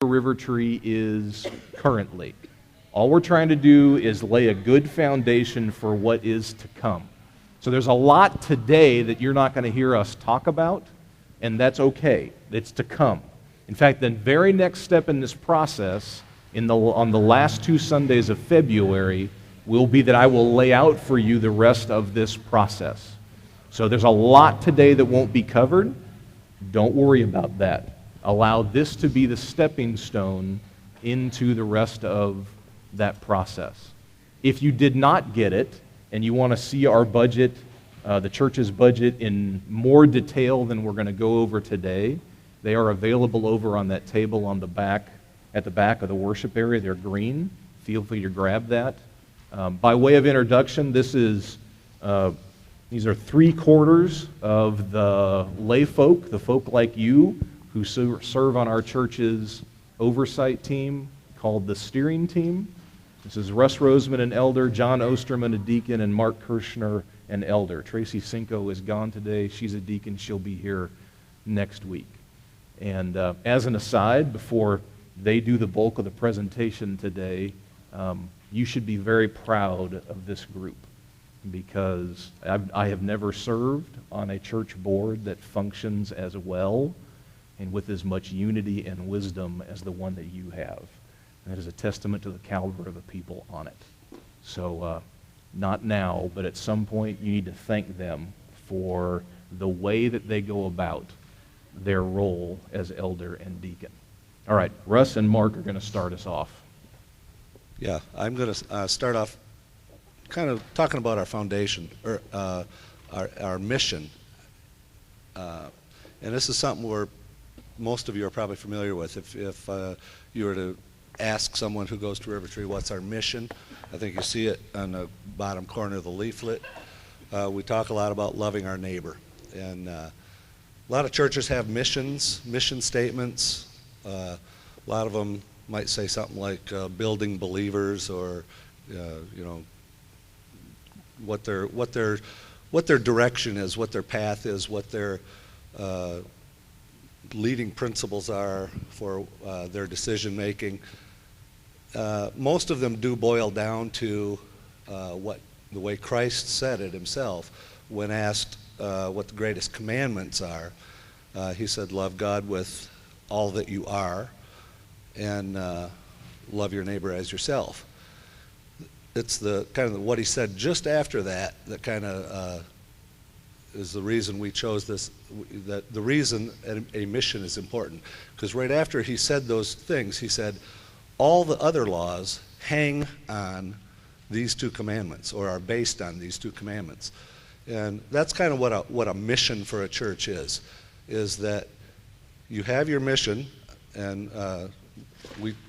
RiverTree is currently. All we're trying to do is lay a good foundation for what is to come. So there's a lot today that you're not going to hear us talk about, and that's okay. It's to come. In fact, the very next step in this process, on the last 2 Sundays of February, will be that I will lay out for you the rest of this process. So there's a lot today that won't be covered. Don't worry about that. Allow this to be the stepping stone into the rest of that process. If you did not get it, and you want to see our budget, the church's budget in more detail than we're going to go over today, they are available over on that table on the back, at the back of the worship area. They're green. Feel free to grab that. By way of introduction, these are 3/4 of the lay folk, the folk like you, who serve on our church's oversight team called the steering team. This is Russ Roseman, an elder, John Osterman, a deacon, and Mark Kirshner, an elder. Tracy Cinco is gone today. She's a deacon. She'll be here next week. And as an aside, before they do the bulk of the presentation today, you should be very proud of this group, because I have never served on a church board that functions as well and with as much unity and wisdom as the one that you have. And that is a testament to the caliber of the people on it. So not now, but at some point you need to thank them for the way that they go about their role as elder and deacon. All right, Russ and Mark are going to start us off. Yeah, I'm going to start off kind of talking about our foundation, or our mission. And this is something where most of you are probably familiar with. If you were to ask someone who goes to RiverTree, what's our mission? I think you see it on the bottom corner of the leaflet. We talk a lot about loving our neighbor. And a lot of churches have mission statements. A lot of them might say something like building believers, or what their direction is, what their path is, what their leading principles are for their decision making. Most of them do boil down to the way Christ said it himself when asked what the greatest commandments are. He said, love God with all that you are, and love your neighbor as yourself. It's the kind of what he said just after that kind of is the reason we chose this, that the reason a mission is important. Because right after he said those things, he said, all the other laws hang on these 2 commandments, or are based on these 2 commandments. And that's kind of what a mission for a church is that you have your mission, and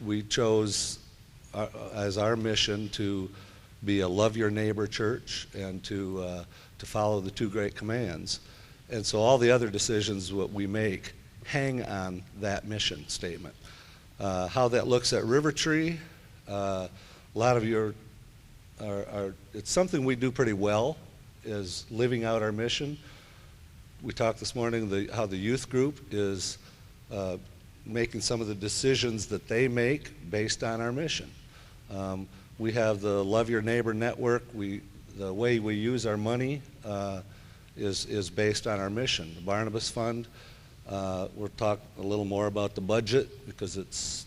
we chose as our mission to be a love your neighbor church, and to follow the 2 great commands. And so all the other decisions what we make hang on that mission statement. How that looks at RiverTree, a lot of you are it's something we do pretty well, is living out our mission. We talked this morning how the youth group is making some of the decisions that they make based on our mission. We have the Love Your Neighbor Network. The way we use our money is based on our mission. The Barnabas Fund, we'll talk a little more about the budget, because it's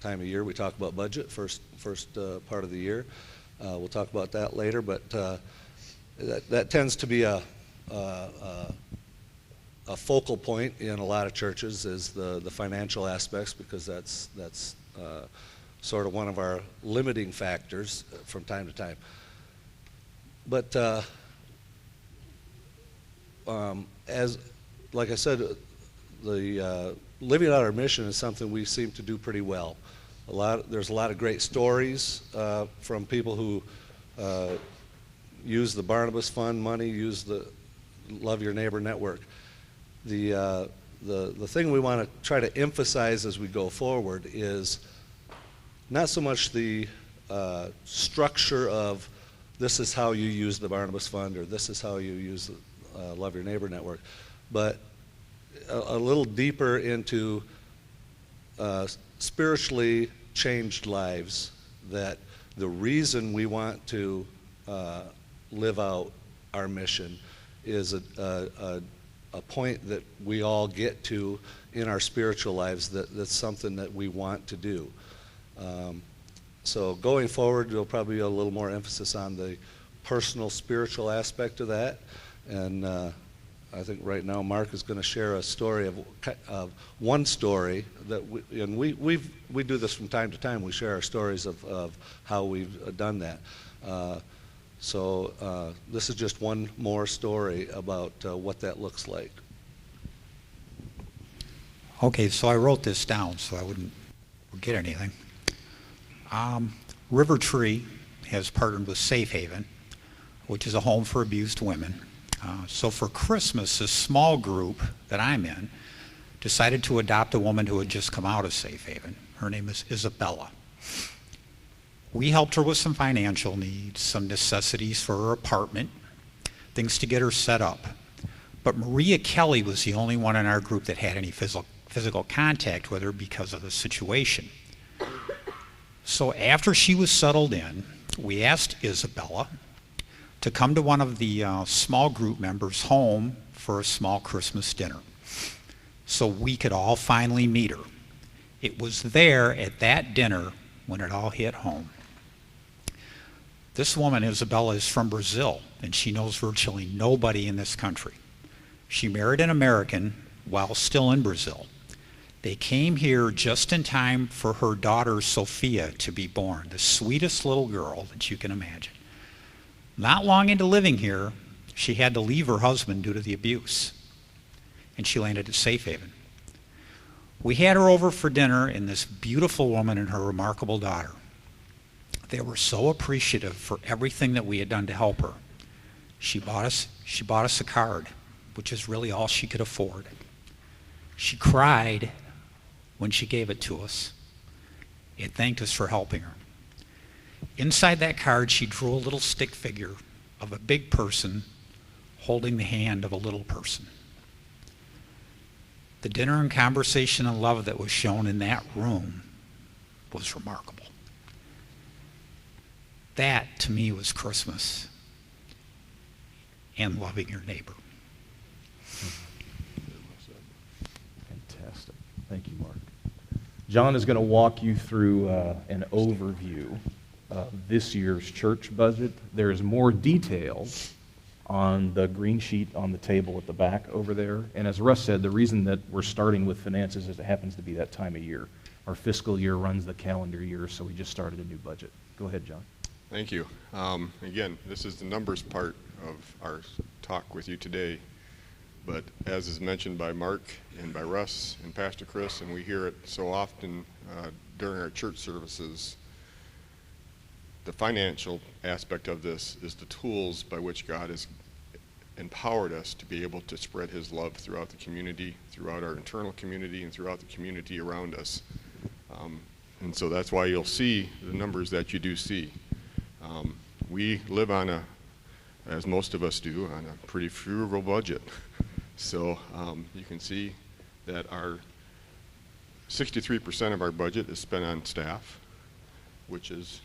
time of year we talk about budget, first part of the year. We'll talk about that later, but that tends to be a focal point in a lot of churches, is the financial aspects, because that's sort of one of our limiting factors from time to time. But like I said, the living out our mission is something we seem to do pretty well. There's a lot of great stories from people who use the Barnabas Fund money, use the Love Your Neighbor Network. The thing we want to try to emphasize as we go forward is not so much the structure of this is how you use the Barnabas Fund, or this is how you use the Love Your Neighbor Network, but a little deeper into spiritually changed lives, that the reason we want to live out our mission is a point that we all get to in our spiritual lives, that's something that we want to do. So going forward, there'll probably be a little more emphasis on the personal spiritual aspect of that. And I think right now Mark is going to share a story of one story that we do this from time to time. We share our stories of how we've done that. So this is just one more story about what that looks like. Okay, so I wrote this down so I wouldn't forget anything. RiverTree has partnered with Safe Haven, which is a home for abused women. So for Christmas, a small group that I'm in decided to adopt a woman who had just come out of Safe Haven. Her name is Isabella. We helped her with some financial needs, some necessities for her apartment, things to get her set up. But Maria Kelly was the only one in our group that had any physical contact with her because of the situation. So after she was settled in, we asked Isabella to come to one of the small group members' home for a small Christmas dinner so we could all finally meet her. It was there at that dinner when it all hit home. This woman, Isabella, is from Brazil, and she knows virtually nobody in this country. She married an American while still in Brazil. They came here just in time for her daughter, Sophia, to be born, the sweetest little girl that you can imagine. Not long into living here, she had to leave her husband due to the abuse, and she landed at Safe Haven. We had her over for dinner, and this beautiful woman and her remarkable daughter. They were so appreciative for everything that we had done to help her. She bought us a card, which is really all she could afford. She cried when she gave it to us. It thanked us for helping her. Inside that card, she drew a little stick figure of a big person holding the hand of a little person. The dinner and conversation and love that was shown in that room was remarkable. That, to me, was Christmas and loving your neighbor. Fantastic. Thank you, Mark. John is going to walk you through an overview of this year's church budget. There is more detail on the green sheet on the table at the back over there. And as Russ said, the reason that we're starting with finances is it happens to be that time of year. Our fiscal year runs the calendar year, so we just started a new budget. Go ahead, John. Thank you. Again, this is the numbers part of our talk with you today. But as is mentioned by Mark and by Russ and Pastor Chris, and we hear it so often during our church services, the financial aspect of this is the tools by which God has empowered us to be able to spread His love throughout the community, throughout our internal community, and throughout the community around us. And so that's why you'll see the numbers that you do see. We live on as most of us do, on a pretty frugal budget. So you can see that our 63% of our budget is spent on staff, which is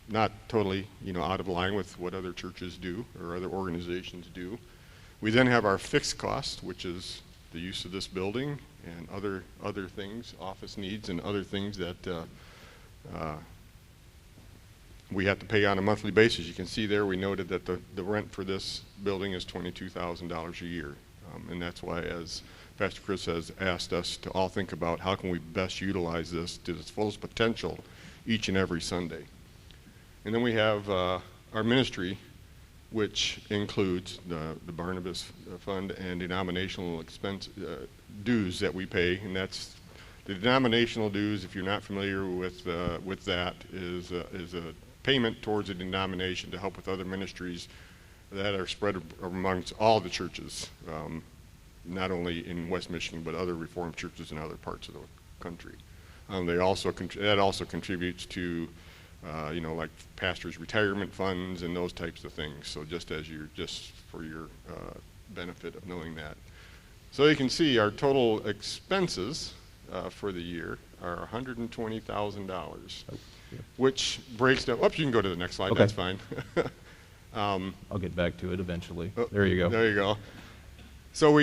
not totally, out of line with what other churches do or other organizations do. We then have our fixed cost, which is the use of this building and other things, office needs and other things that we have to pay on a monthly basis. You can see there we noted that the rent for this building is $22,000 a year. And that's why, as Pastor Chris has asked us to all think about how can we best utilize this to its fullest potential each and every Sunday. And then we have our ministry, which includes the Barnabas Fund and denominational expense dues that we pay. And that's the denominational dues, if you're not familiar with that, is a payment towards a denomination to help with other ministries that are spread amongst all the churches, not only in West Michigan, but other Reformed churches in other parts of the country. That also contributes to, like pastors' retirement funds and those types of things. So just for your benefit of knowing that. So you can see our total expenses for the year are $120,000, Oh, yeah. which breaks down. Oops, you can go to the next slide. Okay. That's fine. I'll get back to it eventually. Oh, There you go. There you go. So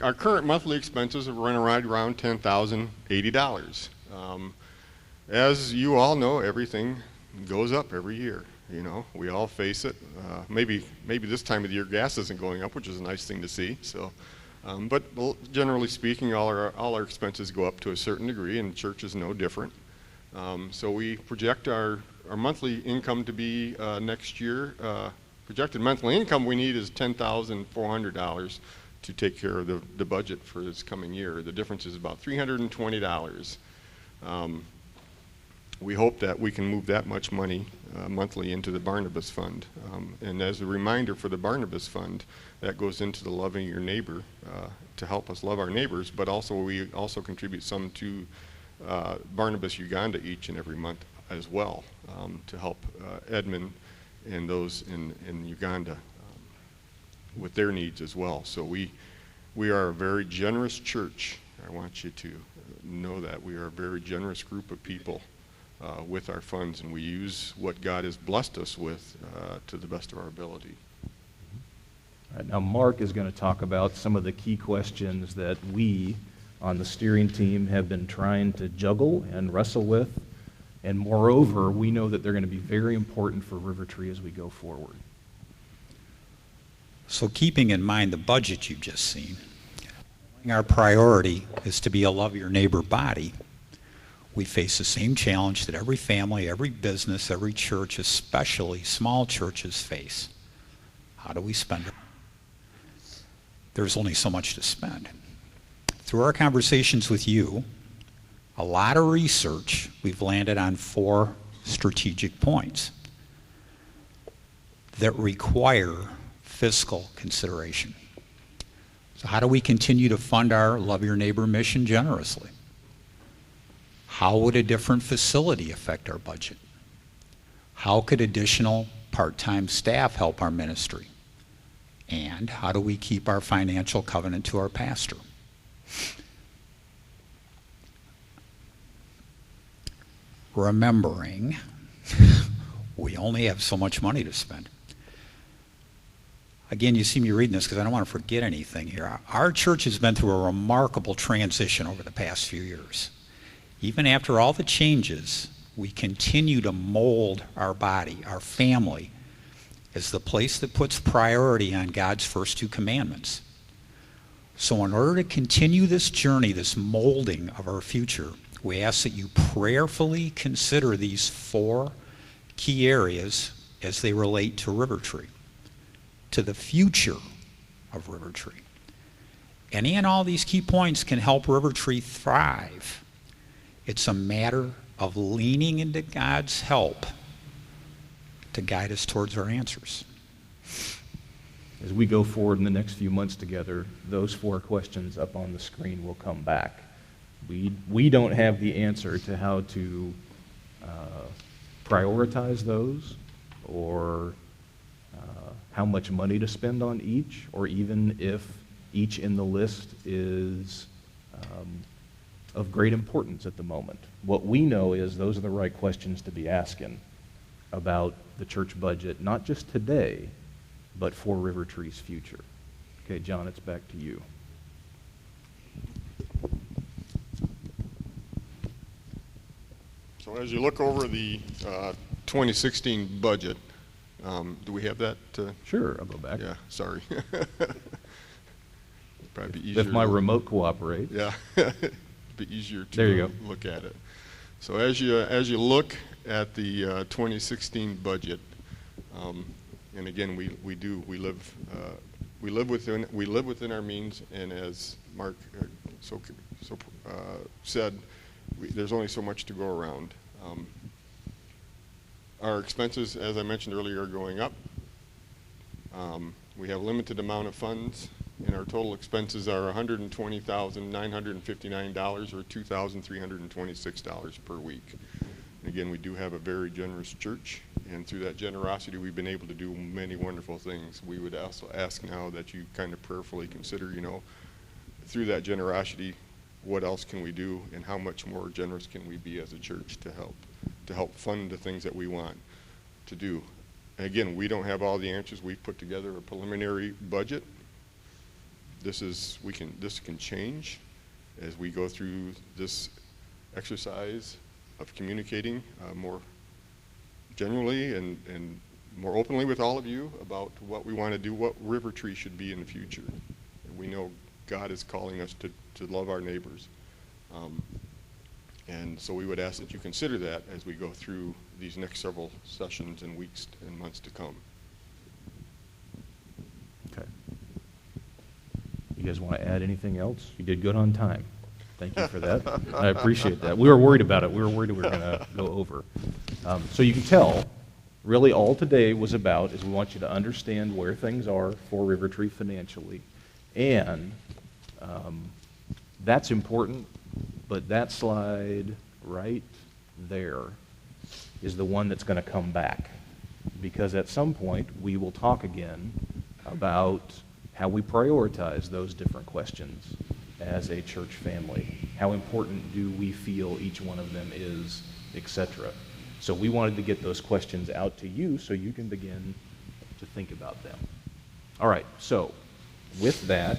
our current monthly expenses run around $10,080. As you all know, everything goes up every year. You know, we all face it. Maybe this time of the year gas isn't going up, which is a nice thing to see. So, but generally speaking, all our expenses go up to a certain degree, and church is no different. So we project our monthly income to be next year. Projected monthly income we need is $10,400 to take care of the budget for this coming year. The difference is about $320. We hope that we can move that much money monthly into the Barnabas Fund. And as a reminder for the Barnabas Fund, that goes into the loving your neighbor to help us love our neighbors, but also we also contribute some to Barnabas Uganda each and every month as well to help Edmund and those in Uganda with their needs as well. So we are a very generous church. I want you to know that we are a very generous group of people with our funds, and we use what God has blessed us with to the best of our ability. All right, now Mark is going to talk about some of the key questions that we on the steering team have been trying to juggle and wrestle with. And moreover, we know that they're going to be very important for RiverTree as we go forward. So keeping in mind the budget you've just seen, our priority is to be a love your neighbor body. We face the same challenge that every family, every business, every church, especially small churches face. How do we spend it? There's only so much to spend. Through our conversations with you, a lot of research, we've landed on 4 strategic points that require fiscal consideration. So how do we continue to fund our Love Your Neighbor mission generously? How would a different facility affect our budget? How could additional part-time staff help our ministry? And how do we keep our financial covenant to our pastor? Remembering we only have so much money to spend. Again, you see me reading this because I don't want to forget anything here. Our church has been through a remarkable transition over the past few years. Even after all the changes, we continue to mold our body, our family, as the place that puts priority on God's first 2 commandments. So in order to continue this journey, this molding of our future, we ask that you prayerfully consider these 4 key areas as they relate to RiverTree, to the future of RiverTree. Any and all these key points can help RiverTree thrive. It's a matter of leaning into God's help to guide us towards our answers. As we go forward in the next few months together, those 4 questions up on the screen will come back. We don't have the answer to how to prioritize those or how much money to spend on each, or even if each in the list is of great importance at the moment. What we know is those are the right questions to be asking about the church budget, not just today, but for RiverTree's future. Okay, John, it's back to you. So as you look over the 2016 budget, do we have that? Sure, I'll go back. Yeah, sorry. Probably be easier. If my remote cooperates. Yeah, it'd be easier to There you go. look at it. So as you look at the 2016 budget, and again we live within our means, and as Mark said, there's only so much to go around. Our expenses, as I mentioned earlier, are going up. We have a limited amount of funds, and our total expenses are $120,959, or $2,326 per week. And again, we do have a very generous church, and through that generosity, we've been able to do many wonderful things. We would also ask now that you kind of prayerfully consider, through that generosity, what else can we do and how much more generous can we be as a church to help fund the things that we want to do. Again, we don't have all the answers. We've put together a preliminary budget. This can change as we go through this exercise of communicating more generally and more openly with all of you about what we want to do, what RiverTree should be in the future. And we know God is calling us to love our neighbors. And so we would ask that you consider that as we go through these next several sessions and weeks and months to come. Okay. You guys want to add anything else? You did good on time. Thank you for that. I appreciate that. We were worried about it. We were worried we were going to go over. So you can tell, really all today was about is we want you to understand where things are for RiverTree financially. And that's important, but that slide right there is the one that's going to come back. Because at some point, we will talk again about how we prioritize those different questions as a church family. How important do we feel each one of them is, etc. So we wanted to get those questions out to you so you can begin to think about them. All right, so with that,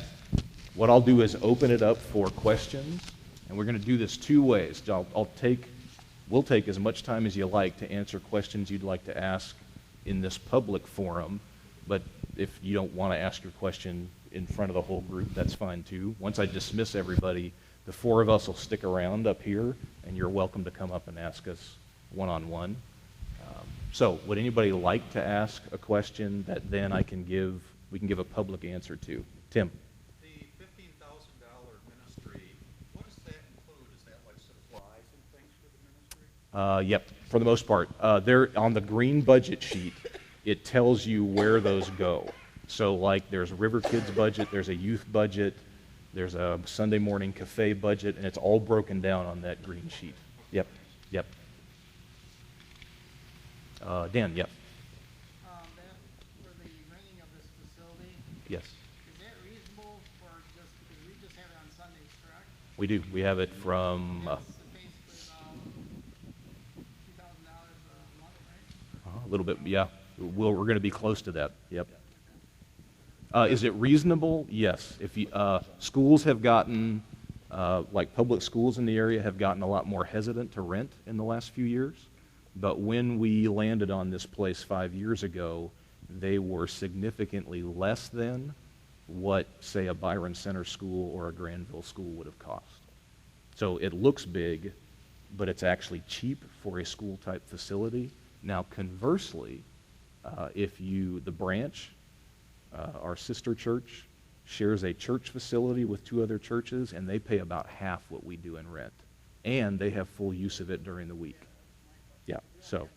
what I'll do is open it up for questions, and we're going to do this two ways. We'll take as much time as you like to answer questions you'd like to ask in this public forum, but if you don't want to ask your question in front of the whole group, that's fine too. Once I dismiss everybody, the four of us will stick around up here, and you're welcome to come up and ask us one-on-one. So would anybody like to ask a question that then we can give a public answer to? Tim. The $15,000 ministry, what does that include? Is that like supplies and things for the ministry? Yep, for the most part. There on the green budget sheet, it tells you where those go. So like there's a River Kids budget, there's a youth budget, there's a Sunday morning cafe budget, and it's all broken down on that green sheet. Yep. Dan, yep. For the renting of this facility, Yes, is that reasonable for just, because we just have it on Sundays, correct? we do. We have it from That's basically about $2,000 a month, right? a little bit, yeah. We're going to be close to that. Yep. Is it reasonable? Yes. If you, schools have gotten, like public schools in the area have gotten a lot more hesitant to rent in the last few years. But when we landed on this place 5 years ago, they were significantly less than what, say, a Byron Center school or a Granville school would have cost. So it looks big, but it's actually cheap for a school-type facility. Now, conversely, the branch, our sister church, shares a church facility with two other churches, and they pay about half what we do in rent. And they have full use of it during the week. Yeah, so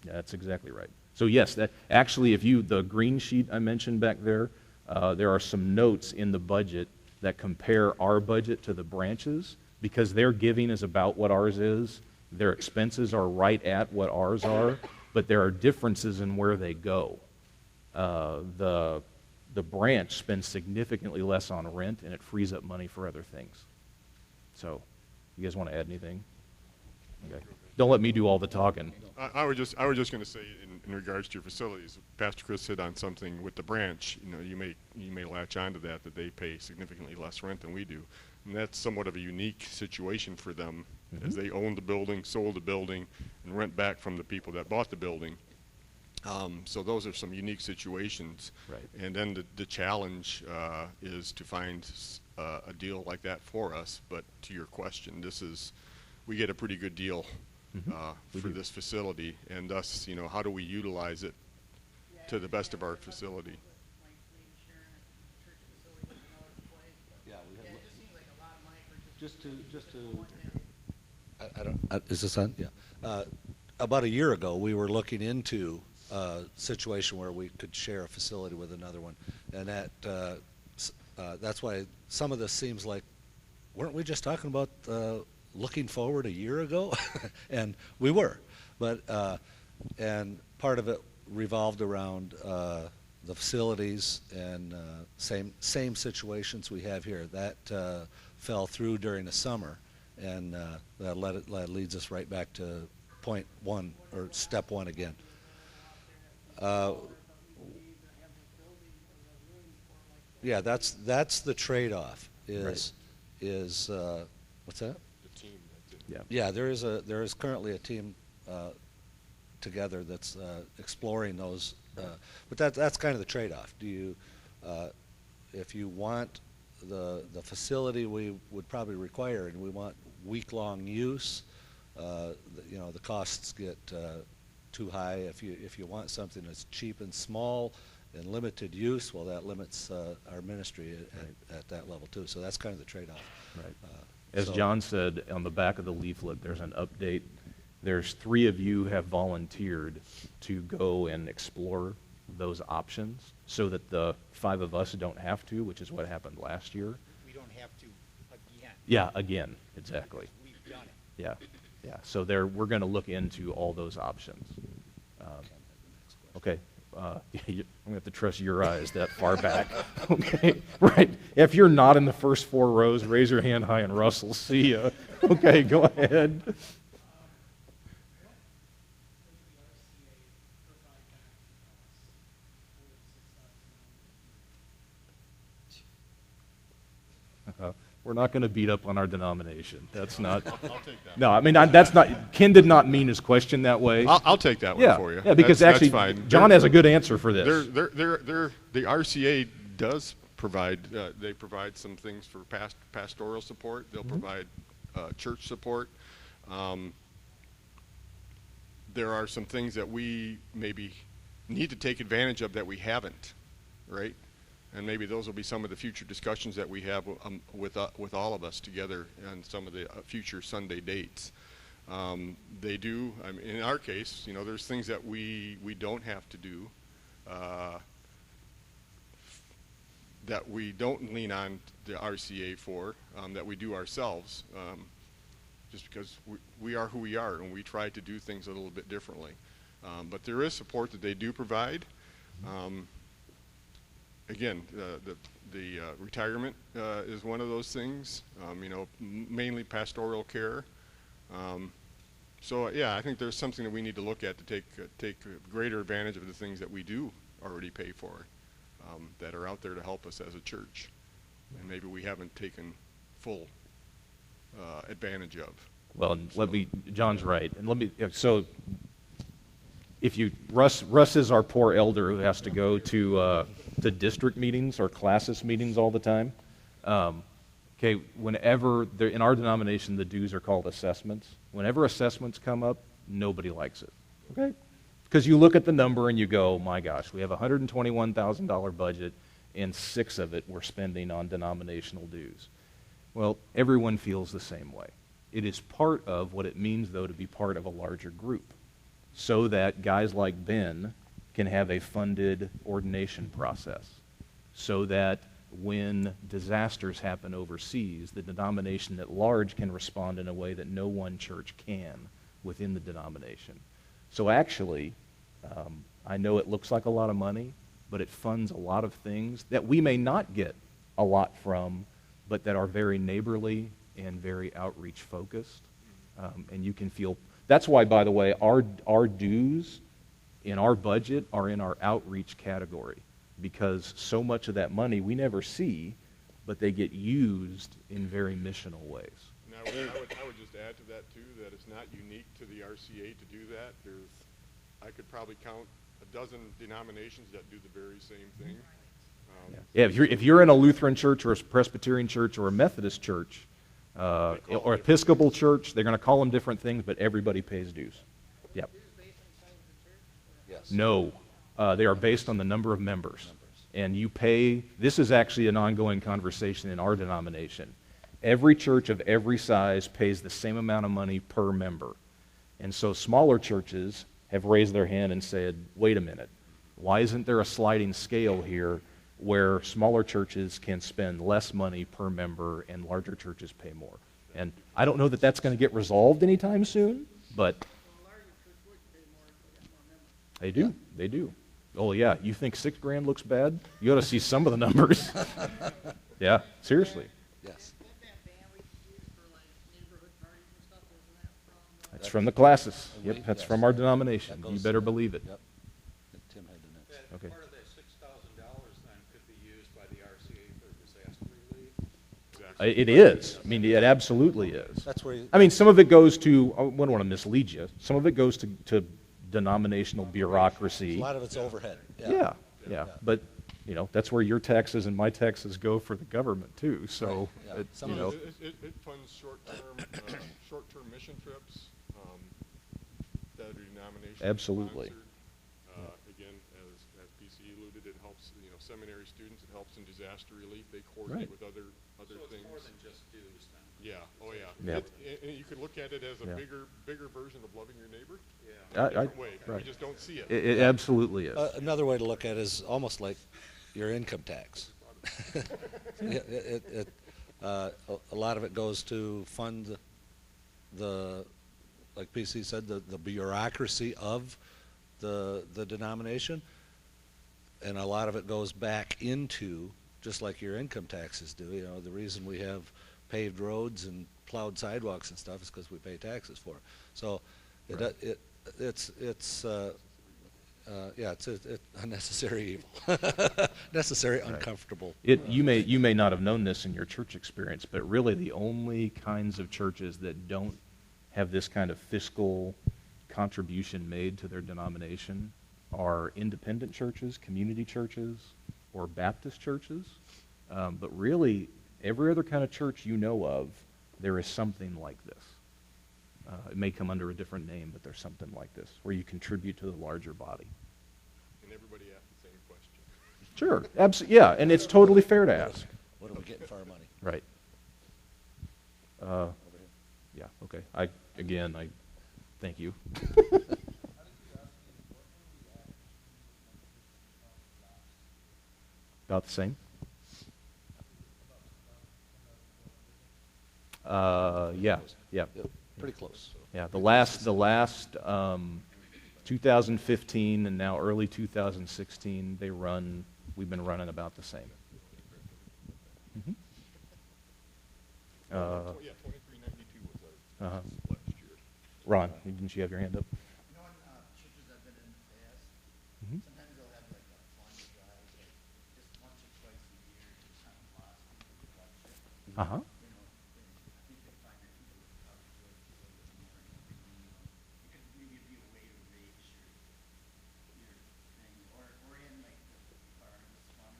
that's exactly right. So yes, that actually, the green sheet I mentioned back there, there are some notes in the budget that compare our budget to the branches, because their giving is about what ours is. Their expenses are right at what ours are, but there are differences in where they go. The branch spends significantly less on rent, and it frees up money for other things. So, you guys want to add anything? Okay. Don't let me do all the talking. I was just going to say in regards to your facilities, Pastor Chris hit on something with the branch. You may latch onto that they pay significantly less rent than we do, and that's somewhat of a unique situation for them, as they own the building, sold the building, and rent back from the people that bought the building. So those are some unique situations. Right. And then the challenge is to find a deal like that for us. But to your question, we get a pretty good deal for this facility, and thus, how do we utilize it to the best of our facility? Like maybe sharing a church facility with another place, but Yeah, we it just seems like a lot of money for just to is this on? Yeah. About a year ago, we were looking into a situation where we could share a facility with another one, and that's why some of this seems like, weren't we just talking about looking forward a year ago? And we were, but and part of it revolved around the facilities and same situations we have here. That fell through during the summer, and that leads us right back to point one, or step one again. Yeah, that's the trade-off. What's that? The team. Yeah. Yeah, there is currently a team together that's exploring those, but that's kind of the trade-off. Do you, if you want the facility we would probably require, and we want week-long use, the costs get too high. If you want something that's cheap and small and limited use, well, that limits our ministry at that level too. So that's kind of the trade-off. Right. As John said, on the back of the leaflet, there's an update. There's 3 of you have volunteered to go and explore those options so that the 5 of us don't have to, which is what happened last year. We don't have to again. Yeah, again, exactly. We've done it. Yeah, yeah. So we're going to look into all those options. Okay. I'm going to have to trust your eyes that far back. Okay, right. If you're not in the first 4 rows, raise your hand high and Russ will see you. Okay, go ahead. We're not going to beat up on our denomination. That's not. I'll take that. No, I mean, that's not. Ken did not mean his question that way. I'll take that one Yeah, for you. yeah, because That's actually, fine. John has a good answer for this. The RCA does provide. They provide some things for pastoral support. They'll provide church support. There are some things that we maybe need to take advantage of that we haven't, right? And maybe those will be some of the future discussions that we have with all of us together on some of the future Sunday dates. They do. I mean, in our case, there's things that we don't have to do, that we don't lean on the RCA for, that we do ourselves, just because we are who we are, and we try to do things a little bit differently. But there is support that they do provide. Again, the retirement is one of those things. Mainly pastoral care. So yeah, I think there's something that we need to look at to take greater advantage of the things that we do already pay for, that are out there to help us as a church, and maybe we haven't taken full advantage of. Well, and John's right, and so if Russ is our poor elder who has to go to district meetings or classis meetings all the time. Okay, whenever in our denomination, the dues are called assessments. Whenever assessments come up, nobody likes it. Okay, because you look at the number and you go, my gosh, we have a $121,000 budget, and 6 of it we're spending on denominational dues. Well, everyone feels the same way. It is part of what it means, though, to be part of a larger group, so that guys like Ben can have a funded ordination process, so that when disasters happen overseas, the denomination at large can respond in a way that no one church can within the denomination. So actually, I know it looks like a lot of money, but it funds a lot of things that we may not get a lot from, but that are very neighborly and very outreach focused. And you can feel, that's why, by the way, our dues in our budget are in our outreach category, because so much of that money we never see, but they get used in very missional ways. And I would just add to that too, that it's not unique to the RCA to do that. I could probably count a dozen denominations that do the very same thing. Yeah, if you're in a Lutheran church or a Presbyterian church or a Methodist church or Episcopal church, they're going to call them different things, but everybody pays dues. Yep. Yes. No, they are based on the number of members. And you pay, this is actually an ongoing conversation in our denomination. Every church of every size pays the same amount of money per member. And so smaller churches have raised their hand and said, wait a minute, why isn't there a sliding scale here where smaller churches can spend less money per member and larger churches pay more? And I don't know that that's going to get resolved anytime soon, but they do. They do. Oh, yeah. You think $6,000 looks bad? You ought to see some of the numbers. Yeah, seriously. Yes. That's from the classes. And Yep, we- that's yes. from our denomination. That You goes better to- believe it. Yep. Tim had the next. And Okay. part of that $6,000 then could be used by the RCA for disaster relief. Exactly. It is. I mean, it absolutely is. That's where you, I mean, some of it goes to, I wouldn't want to mislead you, some of it goes to denominational a bureaucracy. lot of it's overhead. Yeah. But, you know, that's where your taxes and my taxes go for the government too, so, Right, yeah. it- Some you of know. It funds short-term mission trips that are denomination Absolutely. sponsored. Again, as PC alluded, it helps, you know, seminary students, it helps in disaster relief. They coordinate Right. with other So things. it's more than just dues then. Yeah, oh yeah. Yeah. And you could look at it as a Yeah. bigger version of loving your neighbor. Yeah. In a different way. We right. just don't see it. It absolutely is. Another way to look at it is almost like your income tax. A lot of it goes to fund the, like PC said, the bureaucracy of the denomination, and a lot of it goes back into, just like your income taxes do. You know, the reason we have paved roads and plowed sidewalks and stuff is because we pay taxes for it. So Right. it's a necessary evil, necessary uncomfortable. You may not have known this in your church experience, but really the only kinds of churches that don't have this kind of fiscal contribution made to their denomination are independent churches, community churches, or Baptist churches. But really, every other kind of church you know of, there is something like this. It may come under a different name, but there's something like this, where you contribute to the larger body. And everybody asks the same question. Sure, yeah, and it's totally fair to ask. What are we getting for our money? Right. Over here. Yeah, okay. I thank you. About the same? Yeah. Yep, pretty close. Yeah, the last 2015 and now early 2016, we've been running about the same. Mhm. Yeah, 2392 was our Uh-huh. last year. Ron, didn't you have your hand up? You know, in churches I've been in the past, Mhm. sometimes they'll have like a fund drive, like just once or twice a year, just kind of philosophy for collection. Uh-huh. You know, and I think they find that people would probably do it a little bit more. It could maybe be a way to raise your thing, or in like the Barnabas Fund,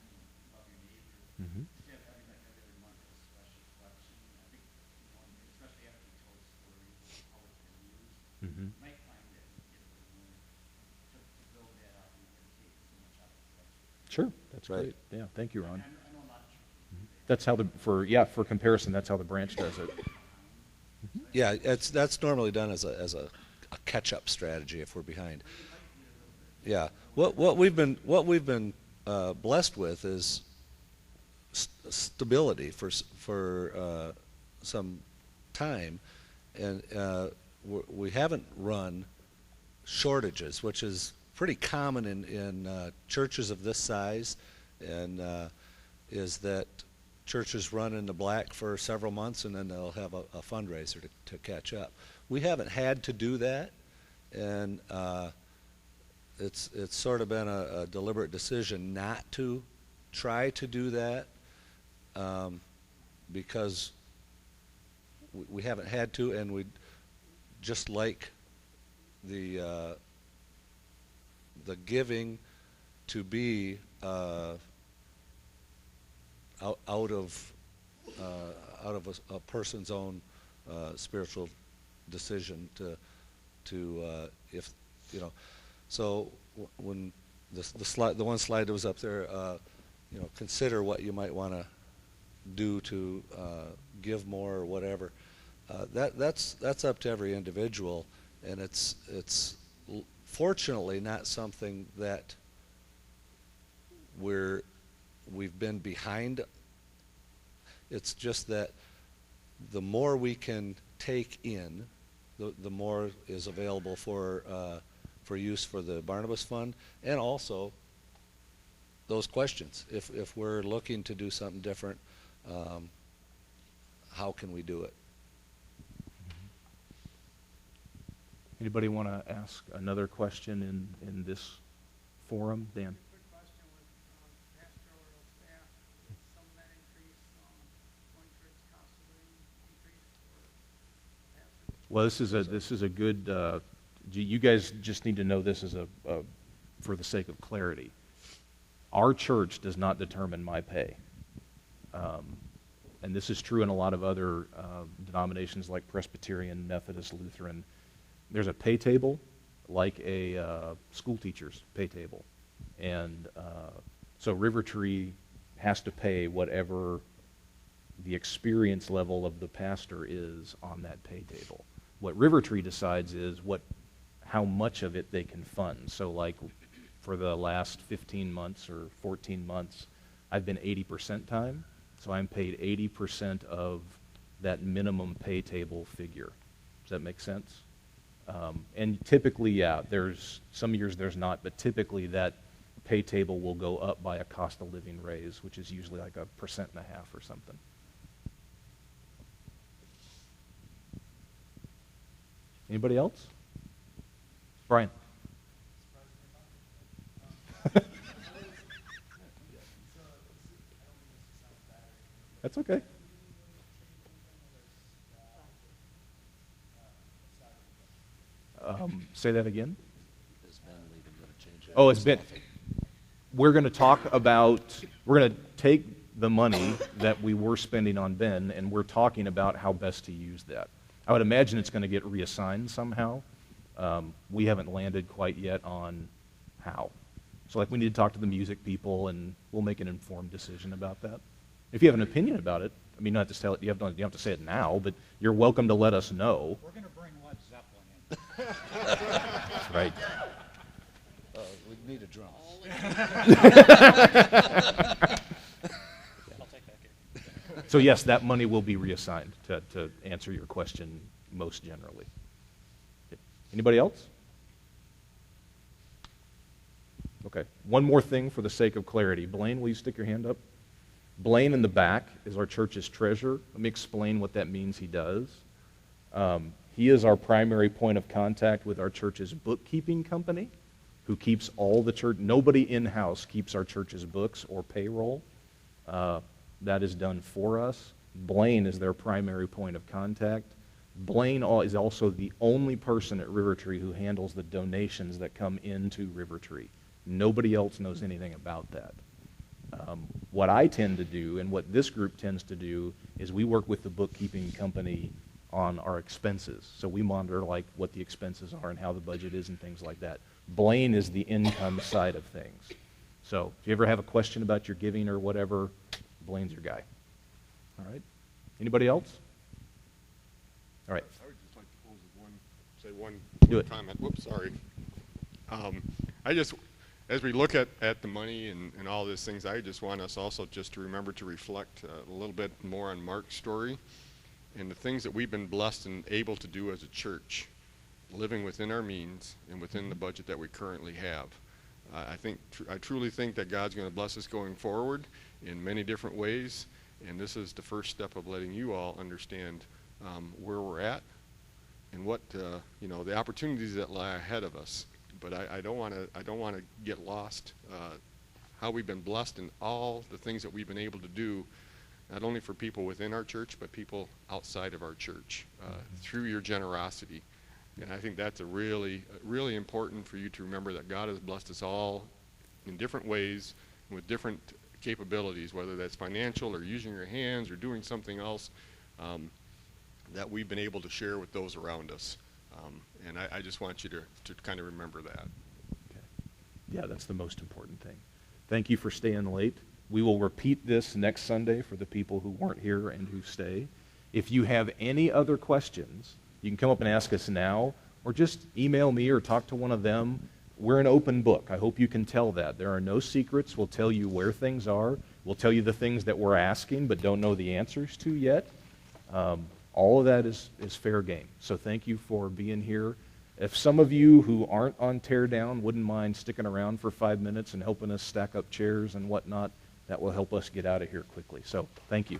Love Your Neighbor. Mhm. Instead of having like every other month a special collection, I think, you know, especially after you told stories of how it's been used, Mhm. you might find that you get a little more to build that up and take so much out of the collection. Sure, that's Right. great. Yeah, thank you, Ron. I know a lot of churches. That's how for comparison, that's how the branch does it. Yeah, that's normally done as a catch-up strategy if we're behind. Yeah, what we've been blessed with is stability for some time, and we haven't run shortages, which is pretty common in churches of this size, and is that churches run in the black for several months and then they'll have a fundraiser to catch up. We haven't had to do that, and it's sort of been a deliberate decision not to try to do that, because we haven't had to, and we just like the giving to be out of a person's own spiritual decision to if you know. So when the one slide that was up there, you know, consider what you might want to do to give more or whatever. That's up to every individual, and it's fortunately not something that we've been behind. It's just that the more we can take in, the more is available for use for the Barnabas Fund, and also those questions. If we're looking to do something different, how can we do it? Anybody want to ask another question in this forum? Dan? Quick question with pastoral staff, is some of that increase going towards cost of living increase for pastors? Well, this is a good. You guys just need to know this as for the sake of clarity. Our church does not determine my pay, and this is true in a lot of other denominations like Presbyterian, Methodist, Lutheran. There's a pay table, like a school teacher's pay table, and so RiverTree has to pay whatever the experience level of the pastor is on that pay table. What RiverTree decides is how much of it they can fund. So like for the last 15 months or 14 months, I've been 80% time, so I'm paid 80% of that minimum pay table figure. Does that make sense? And typically, yeah, there's some years there's not, but typically that pay table will go up by a cost of living raise, which is usually like 1.5% or something. Anybody else? Brian. That's okay. Say that again. Oh, it's been. We're going to take the money that we were spending on Ben, and we're talking about how best to use that. I would imagine it's going to get reassigned somehow. We haven't landed quite yet on how. So like we need to talk to the music people, and we'll make an informed decision about that. If you have an opinion about it, I mean, you don't have to tell it. You don't have to say it now, but you're welcome to let us know. We're going to bring Led Zeppelin in. Right. We need a drum. I'll take that game. So yes, that money will be reassigned to answer your question most generally. Okay. Anybody else? Okay. One more thing for the sake of clarity. Blaine, will you stick your hand up? Blaine in the back is our church's treasurer. Let me explain what that means he does. He is our primary point of contact with our church's bookkeeping company, who keeps all the church. Nobody in-house keeps our church's books or payroll. That is done for us. Blaine is their primary point of contact. Blaine is also the only person at RiverTree who handles the donations that come into RiverTree. Nobody else knows anything about that. What I tend to do, and what this group tends to do, is we work with the bookkeeping company on our expenses. So we monitor like what the expenses are and how the budget is and things like that. Blaine is the income side of things. So if you ever have a question about your giving or whatever, Blaine's your guy. All right? Anybody else? All right. I would just like to close with one Do it. comment. Whoops, sorry. As we look at the money and all these things, I just want us also just to remember to reflect a little bit more on Mark's story and the things that we've been blessed and able to do as a church, living within our means and within the budget that we currently have. I truly think that God's going to bless us going forward in many different ways, and this is the first step of letting you all understand where we're at and what the opportunities that lie ahead of us. But I don't want to get lost how we've been blessed in all the things that we've been able to do, not only for people within our church, but people outside of our church through your generosity. And I think that's really important for you to remember that God has blessed us all in different ways with different capabilities, whether that's financial or using your hands or doing something else that we've been able to share with those around us. And I just want you to kind of remember that. Okay. Yeah, that's the most important thing. Thank you for staying late. We will repeat this next Sunday for the people who weren't here and who stay. If you have any other questions, you can come up and ask us now, or just email me or talk to one of them. We're an open book. I hope you can tell that. There are no secrets. We'll tell you where things are. We'll tell you the things that we're asking but don't know the answers to yet. All of that is fair game. So thank you for being here. If some of you who aren't on Teardown wouldn't mind sticking around for 5 minutes and helping us stack up chairs and whatnot, that will help us get out of here quickly. So thank you.